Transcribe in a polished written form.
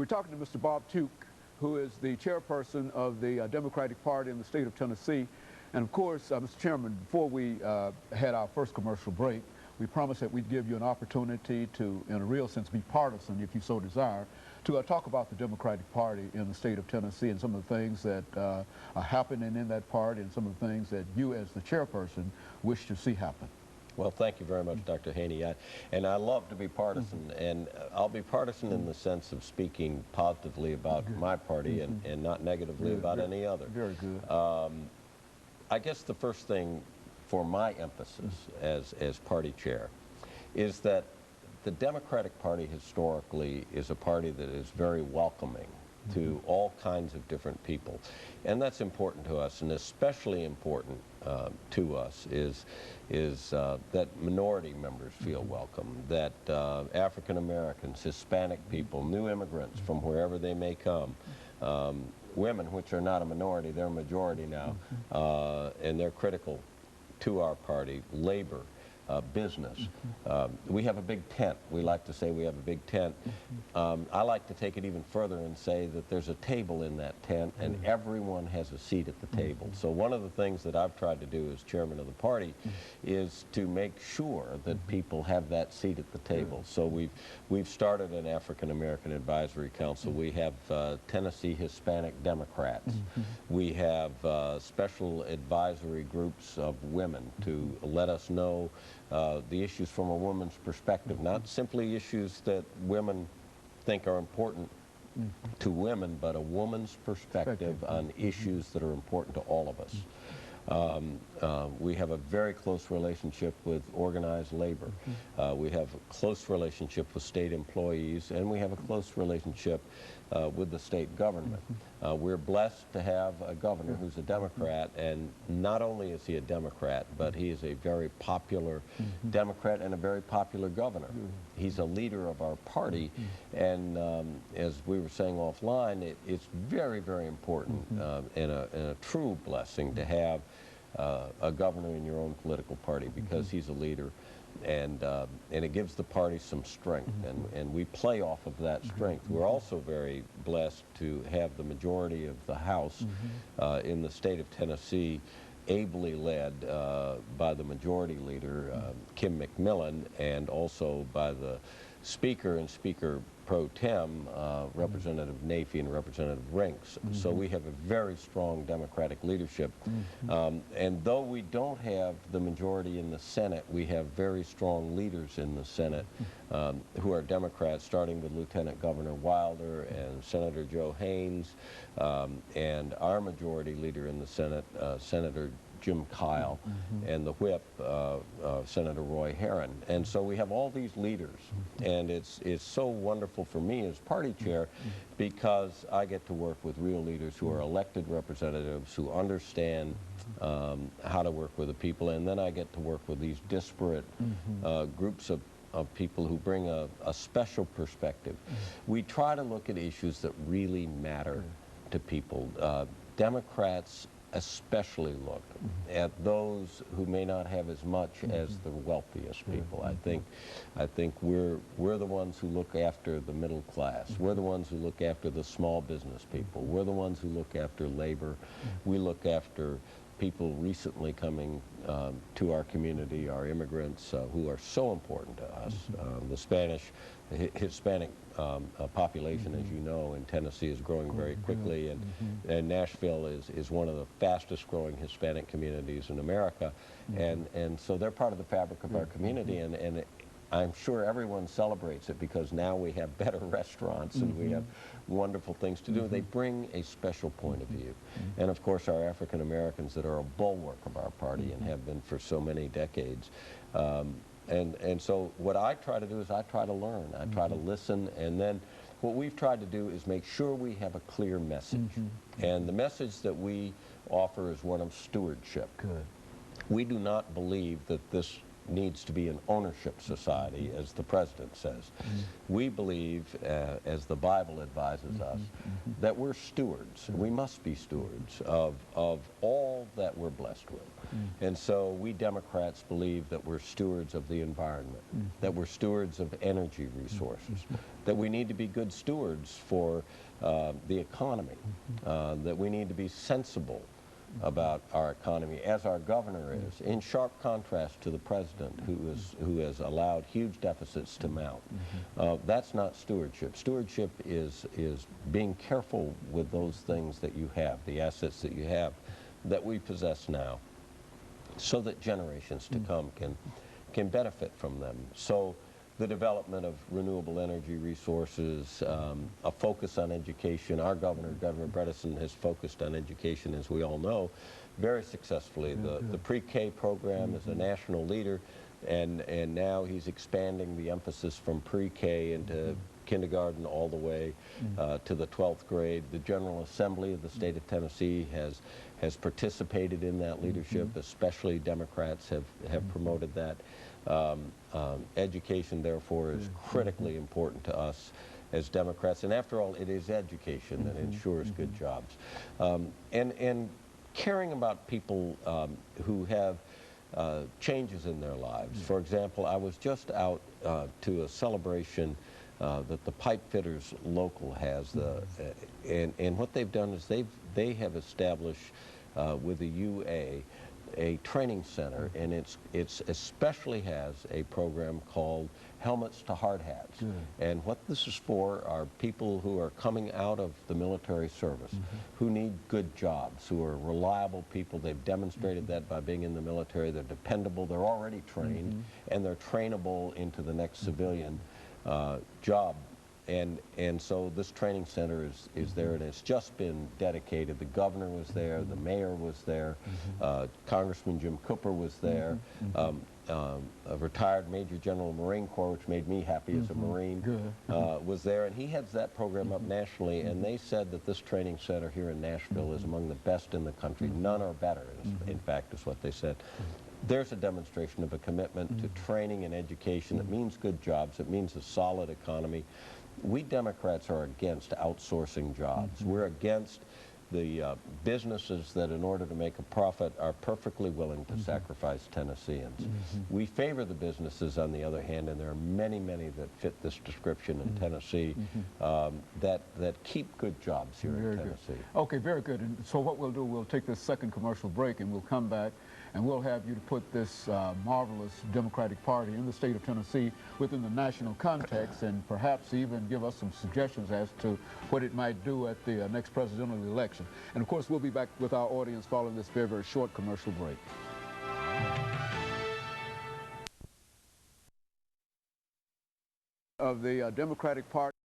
We're talking to Mr. BTuke, who is the chairperson of the Democratic Party in the state of Tennessee. And of course, Mr. Chairman, before we had our first commercial break, we promised that we'd give you an opportunity to, in a real sense, be partisan, if you so desire, to talk about the Democratic Party in the state of Tennessee and some of the things that are happening in that party and some of the things that you, as the chairperson, wish to see happen. Well, thank you very much, Dr. Haney. And I love to be partisan, and I'll be partisan in the sense of speaking positively about my party and not negatively about any other. Very good. I guess the first thing for my emphasis as party chair is that the Democratic Party historically is a party that is very welcoming to all kinds of different people. And that's important to us, and especially important to us is that minority members feel welcome, that African Americans, Hispanic people, new immigrants from wherever they may come, women, which are not a minority, they're a majority now, and they're critical to our party, labor, business. We have a big tent. We like to say we have a big tent. I like to take it even further and say that there's a table in that tent and everyone has a seat at the table. So one of the things that I've tried to do as chairman of the party is to make sure that people have that seat at the table. So we've started an African American Advisory Council. We have Tennessee Hispanic Democrats. We have special advisory groups of women to let us know the issues from a woman's perspective, not simply issues that women think are important to women, but a woman's perspective on issues that are important to all of us. We have a very close relationship with organized labor. We have a close relationship with state employees, and we have a close relationship with the state government. We're blessed to have a governor who's a Democrat, and not only is he a Democrat, but he is a very popular Democrat and a very popular governor. He's a leader of our party, and as we were saying offline, it's very, very important and a true blessing to have a governor in your own political party, because he's a leader, and it gives the party some strength, and we play off of that strength. We're also very blessed to have the majority of the House in the state of Tennessee ably led by the majority leader, Kim McMillan, and also by the Speaker and Speaker Pro Tem, Representative Nafee and Representative Rinks. So we have a very strong Democratic leadership. And though we don't have the majority in the Senate, we have very strong leaders in the Senate who are Democrats, starting with Lieutenant Governor Wilder and Senator Joe Haynes, and our majority leader in the Senate, Senator Jim Kyle, and the whip, Senator Roy Herron. And so we have all these leaders, and it's so wonderful for me as party chair, because I get to work with real leaders who are elected representatives, who understand how to work with the people, and then I get to work with these disparate groups of people who bring a special perspective. We try to look at issues that really matter to people. Democrats especially look at those who may not have as much as the wealthiest people. I think we're the ones who look after the middle class. We're the ones who look after the small business people. We're the ones who look after labor. We look after people recently coming to our community, our immigrants, who are so important to us. The Hispanic population, as you know, in Tennessee is growing very quickly, and Nashville is one of the fastest growing Hispanic communities in America, and so they're part of the fabric of our community, and I'm sure everyone celebrates it, because now we have better restaurants and we have wonderful things to do. They bring a special point of view. And of course our African Americans that are a bulwark of our party and have been for so many decades. And so what I try to do is I try to learn, I try to listen, and then what we've tried to do is make sure we have a clear message. And the message that we offer is one of stewardship. We do not believe that this needs to be an ownership society, as the president says. We believe, as the Bible advises us, that we're stewards. We must be stewards of all that we're blessed with. And so we Democrats believe that we're stewards of the environment, that we're stewards of energy resources, that we need to be good stewards for the economy, that we need to be sensible about our economy, as our governor is, in sharp contrast to the president, who has allowed huge deficits to mount. That's not stewardship. Stewardship is being careful with those things that you have, the assets that you have, that we possess now, so that generations to come can benefit from them. So the development of renewable energy resources, a focus on education. Our governor, Governor Bredesen, has focused on education, as we all know, very successfully. The pre-K program is a national leader, and now he's expanding the emphasis from pre-K into kindergarten all the way to the 12th grade. The General Assembly of the state of Tennessee has participated in that leadership, especially Democrats have promoted that. Education, therefore, is critically important to us as Democrats. And after all, it is education that ensures good jobs. And caring about people who have changes in their lives. For example, I was just out to a celebration that the pipe fitters local has, and what they've done is they have established with the UA a training center, and it's especially has a program called Helmets to Hard Hats. And what this is for are people who are coming out of the military service, who need good jobs, who are reliable people. They've demonstrated that by being in the military. They're dependable, they're already trained, and they're trainable into the next civilian job. And so this training center is there, and it's just been dedicated. The governor was there, the mayor was there, Congressman Jim Cooper was there, a retired Major General of the Marine Corps, which made me happy as a Marine, was there, and he heads that program up nationally, and they said that this training center here in Nashville is among the best in the country. None are better, in fact, is what they said. There's a demonstration of a commitment to training and education that means good jobs, it means a solid economy. We Democrats are against outsourcing jobs. We're against the businesses that, in order to make a profit, are perfectly willing to sacrifice Tennesseans. We favor the businesses, on the other hand, and there are many, many that fit this description in Tennessee, that keep good jobs here in Tennessee. Good. Okay, very good. And so what we'll do, we'll take this second commercial break, and we'll come back, and we'll have you to put this marvelous Democratic Party in the state of Tennessee within the national context, and perhaps even give us some suggestions as to what it might do at the next presidential election. And of course, we'll be back with our audience following this very, very short commercial break. Of the Democratic Party.